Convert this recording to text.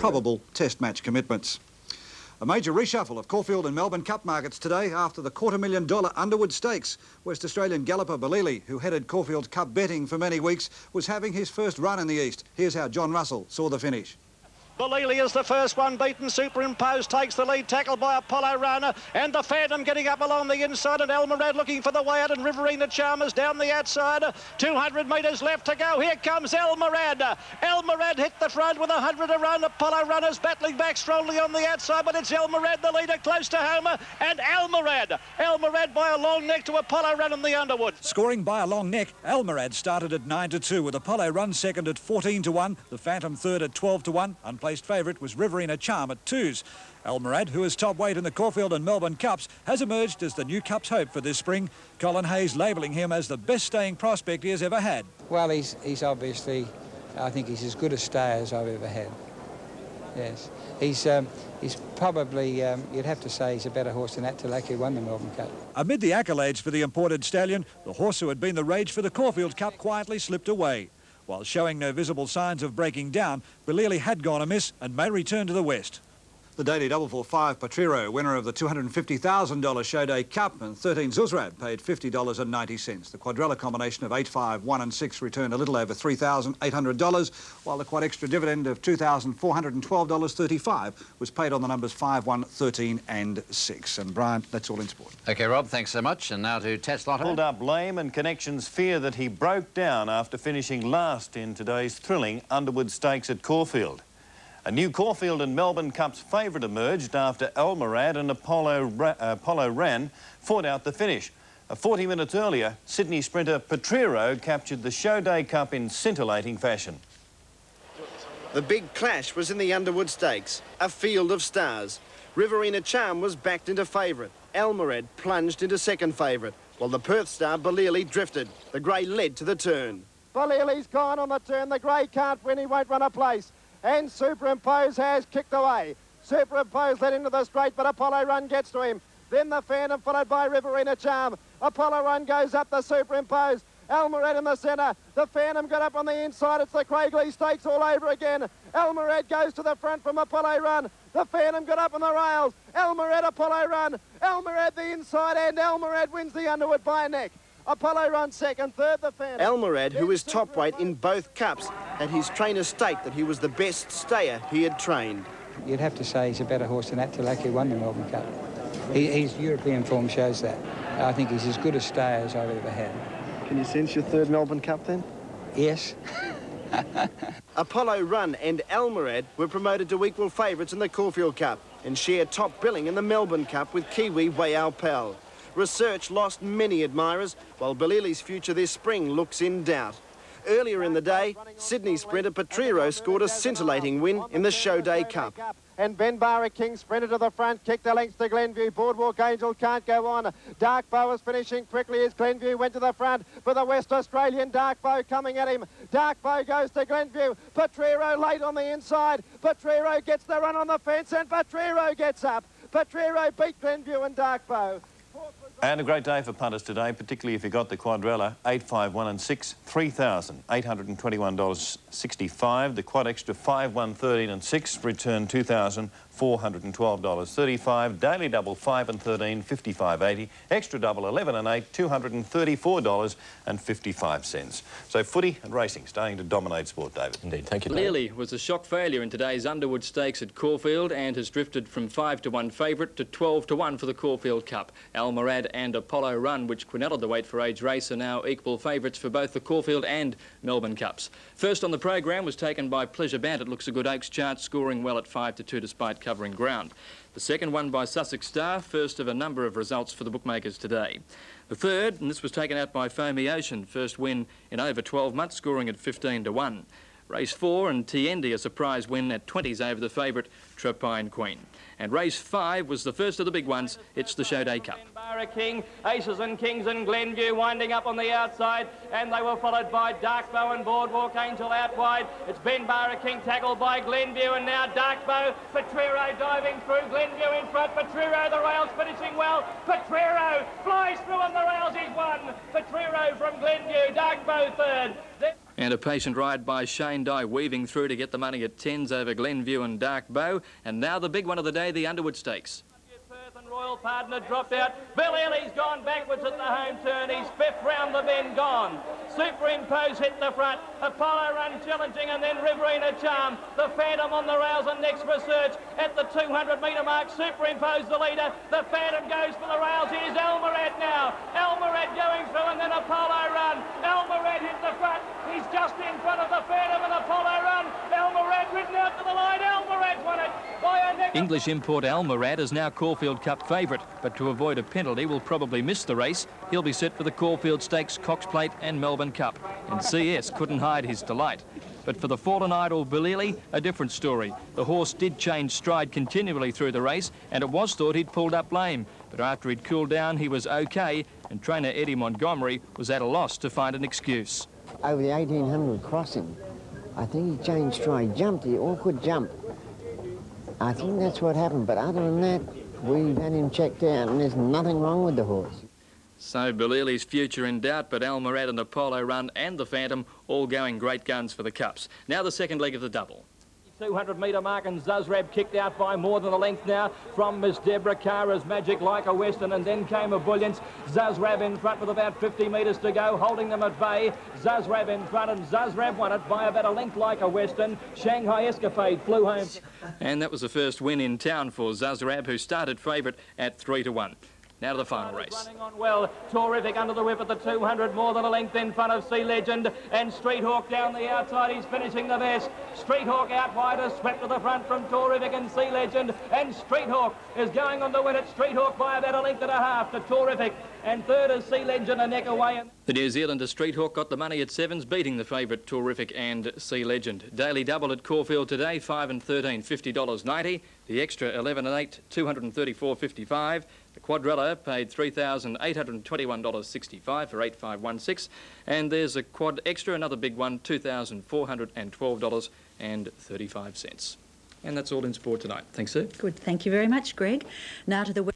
probable test match commitments. A major reshuffle of Caulfield and Melbourne Cup markets today after the $250,000 Underwood Stakes. West Australian galloper Balili, who headed Caulfield's Cup betting for many weeks, was having his first run in the East. Here's how John Russell saw the finish. Balili is the first one beaten. Superimposed takes the lead, tackled by Apollo Runner, and the Phantom getting up along the inside, and Elmerad looking for the way out, and Riverina Chalmers down the outside. 200 metres left to go. Here comes Elmerad. Elmerad hit the front with 100 to run. Apollo Runner's battling back strongly on the outside, but it's Elmerad the leader, close to Homer, and Elmerad by a long neck to Apollo Run in the Underwood. Scoring by a long neck, Elmerad started at 9-2 with Apollo Run second at 14-1, the Phantom third at 12-1. Unplaced favourite was Riverina Charm at 2s. Elmerad, who is top weight in the Caulfield and Melbourne Cups, has emerged as the new Cup's hope for this spring. Colin Hayes labelling him as the best staying prospect he has ever had. Well, he's obviously, I think he's as good a stayer as I've ever had. Yes. He's probably, you'd have to say he's a better horse than Atalaki, who won the Melbourne Cup. Amid the accolades for the imported stallion, the horse who had been the rage for the Caulfield Cup quietly slipped away. While showing no visible signs of breaking down, Balili had gone amiss and may return to the West. The daily double for 5 Patriro, winner of the $250,000 Showday Cup, and 13 Zuzrad paid $50.90. The quadrella combination of 8, 5, 1 and 6 returned a little over $3,800, while the quad extra dividend of $2,412.35 was paid on the numbers 5, 1, 13 and 6. And Brian, that's all in sport. OK, Rob, thanks so much. And now to Test Lotto. Pulled up lame, and Connections fear that he broke down after finishing last in today's thrilling Underwood Stakes at Caulfield. A new Caulfield and Melbourne Cup's favourite emerged after Elmerad and Apollo Ran fought out the finish. 40 minutes earlier, Sydney sprinter Patriro captured the Showday Cup in scintillating fashion. The big clash was in the Underwood Stakes, a field of stars. Riverina Charm was backed into favourite. Elmerad plunged into second favourite, while the Perth star Balili drifted. The grey led to the turn. Balili's gone on the turn. The grey can't win. He won't run a place. And Superimpose has kicked away. Superimpose led into the straight, but Apollo Run gets to him. Then the Phantom followed by Riverina Charm. Apollo Run goes up the Superimpose. Elmerad in the centre. The Phantom got up on the inside. It's the Craigley Stakes all over again. Elmerad goes to the front from Apollo Run. The Phantom got up on the rails. Elmerad, Apollo Run. Elmerad the inside, and Elmerad wins the Underwood by a neck. Apollo Run second, third the Phantom. Elmerad, who is top weight in both cups, had his trainer state that he was the best stayer he had trained. You'd have to say he's a better horse than Atalaki, who won the Melbourne Cup. His European form shows that. I think he's as good a stayer as I've ever had. Can you sense your third Melbourne Cup then? Yes. Apollo Run and Elmerad were promoted to equal favourites in the Caulfield Cup and share top billing in the Melbourne Cup with Kiwi Wayal Pal. Research lost many admirers, while Balili's future this spring looks in doubt. Earlier in the day, Sydney sprinter Patriro scored a scintillating win in the Showday Cup. And Ben Barra King sprinted to the front, kicked the length to Glenview. Boardwalk Angel can't go on. Dark Bow was finishing quickly as Glenview went to the front for the West Australian. Dark Bow coming at him. Dark Bow goes to Glenview. Patriro late on the inside. Patriro gets the run on the fence, and Patriro gets up. Patriro beat Glenview and Dark Bow. And a great day for punters today, particularly if you got the quadrella, 8, 5, 1 and 6, $3,821.65. The quad extra 5, 1, 13 and 6 returned $2,412.35. Daily double 5 and 13, $55.80. Extra double 11 and 8, $234.55. So footy and racing starting to dominate sport, David. Indeed, thank you, David. Lely was a shock failure in today's Underwood Stakes at Caulfield and has drifted from 5-1 favourite to 12-1 for the Caulfield Cup. Elmerad and Apollo Run, which quinelled the weight for age race, are now equal favourites for both the Caulfield and Melbourne Cups. First on the program was taken by Pleasure Bandit. Looks a good Oaks chart, scoring well at 5-2 despite covering ground. The second won by Sussex Star, first of a number of results for the bookmakers today. The third, and this was taken out by Foamy Ocean, first win in over 12 months, scoring at 15-1. Race 4 and Tiendi, a surprise win at 20s over the favourite Tropine Queen. And race 5 was the first of the big ones. It's the Showday Cup. Barra King, Aces and Kings and Glenview winding up on the outside, and they were followed by Dark Bow and Boardwalk Angel out wide. It's Ben Barra King tackled by Glenview, and now Dark Bow. Patriro diving through, Glenview in front. Patriro, the rails finishing well. Patriro flies through on the rails, he's won. Patriro from Glenview, Dark Bow third. And a patient ride by Shane Dye weaving through to get the money at 10s over Glenview and Dark Bow. And now the big one of the day, the Underwood Stakes. Perth and Royal Partner dropped out. Bill Ellie's gone backwards at the home turn. He's fifth round the bend gone. Superimpose hit the front. Apollo Run challenging, and then Riverina Charm. The Phantom on the rails, and next Research at the 200-metre mark. Superimpose the leader. The Phantom goes for the rails. Here's Elmerad now. Elmerad going through, and then Apollo Run. Elmerad hit the front. He's just in front of the Phantom and Apollo Run. Elmerad ridden out to the line. Elmerad's won it by a neck. English import Elmerad is now Caulfield Cup favourite, but to avoid a penalty will probably miss the race. He'll be set for the Caulfield Stakes, Cox Plate and Melbourne Cup. And CS couldn't hide his delight. But for the fallen idol Bilili, a different story. The horse did change stride continually through the race, and it was thought he'd pulled up lame. But after he'd cooled down, he was OK, and trainer Eddie Montgomery was at a loss to find an excuse. Over the 1800 crossing, I think he changed stride, jumped, he awkward jump. I think that's what happened, but other than that, we've had him checked out and there's nothing wrong with the horse. So Bilili's future in doubt, but Elmerad and Apollo Run and the Phantom all going great guns for the Cups. Now the second leg of the double. 200-metre mark, and Zuzrab kicked out by more than a length now from Miss Deborah Cara's Magic Like a Western, and then came a Bullions. Zuzrab in front with about 50 metres to go, holding them at bay. Zuzrab in front, and Zuzrab won it by about a length Like a Western. Shanghai Escapade flew home. And that was the first win in town for Zuzrab, who started favourite at 3-1. Now to the final race. Running on well. Terrific under the whip at the 200, more than a length in front of Sea Legend, and Street Hawk down the outside. He's finishing the best. Street Hawk out wide, is swept to the front from Terrific and Sea Legend, and Street Hawk is going on to win it. Street Hawk by about a length and a half to Terrific, and third is Sea Legend, a neck away. The New Zealander Street Hawk got the money at 7s, beating the favourite Terrific and Sea Legend. Daily double at Caulfield today, 5 and 13, $50.90. The extra 11 and 8, $234.55. The quadrella paid $3,821.65 for 8516, and there's a quad extra, another big one, $2,412.35. And that's all in sport tonight. Thanks, sir. Good. Thank you very much, Greg. Now to the